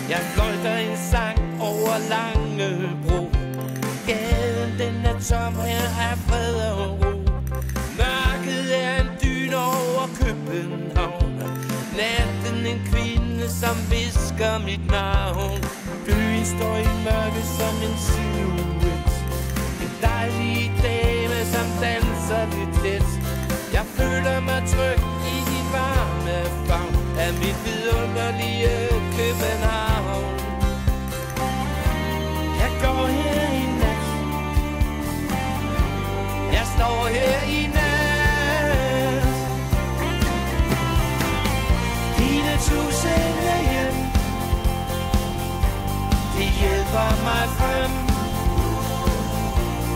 Jeg fløjter en sang over Langebro. Gaden den er tom, her er fred og ro. Mørket er en dyne over København. Natten en kvinde, som visker mit navn. Byen står i mørke som en silhuet. En dejlig dame, som danser lidt let. Jeg føler mig tryg i din varme favn af mit vidunderlige København. Jeg går her i nat. Jeg står her i nat. Dine tusinde hjem, de hjælper mig frem.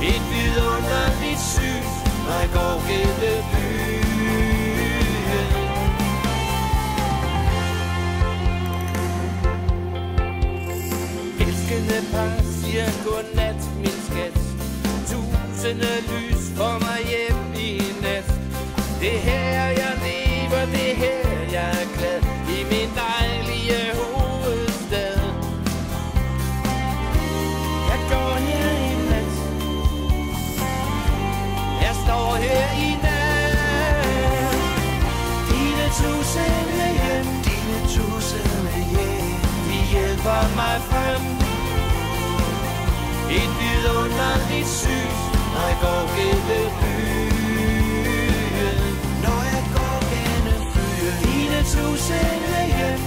Et vidunderligt syn, når jeg går gennem byen. Elskende par siger godnat, min skat. Tusinde lys får mig hjem i nat. Det er her jeg lever, det er her jeg er glad. I min dejlige hovedstad. Jeg går her i nat. Jeg står her i nat. Dine tusinde hjem, dine tusinde hjem, de hjælper mig frem. Et vidunderligt syn, når jeg går gennem byen. Når jeg går gennem byen. Dine tusinde hjem,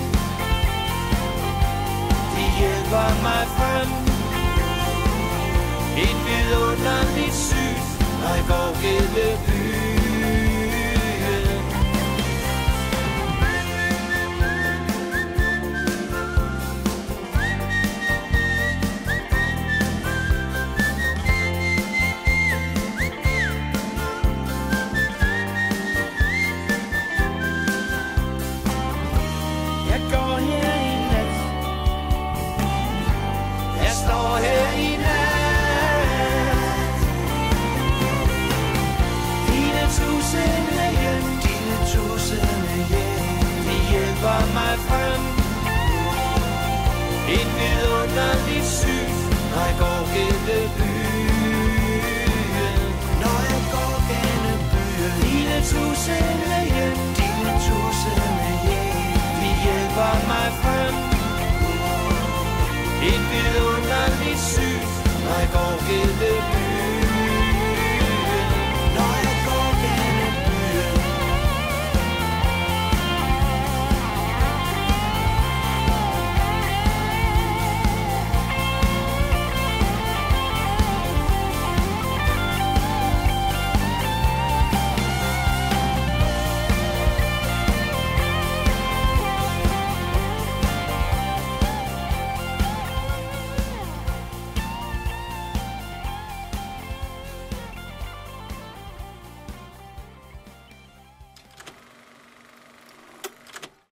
de hjælper mig frem. Et vidunderligt syn, når jeg går gennem byen. Jeg går her i nat. Jeg står her i nat. Dine tusinde hjem, dine tusinde hjem, de hjælper mig frem. Et vidunderligt syn, når jeg går gennem byen. Når jeg går gennem byen. Dine tusinde hjem, dine tusinde hjem, de hjælper mig frem. Et vidunderligt syn, når jeg går gennem byen.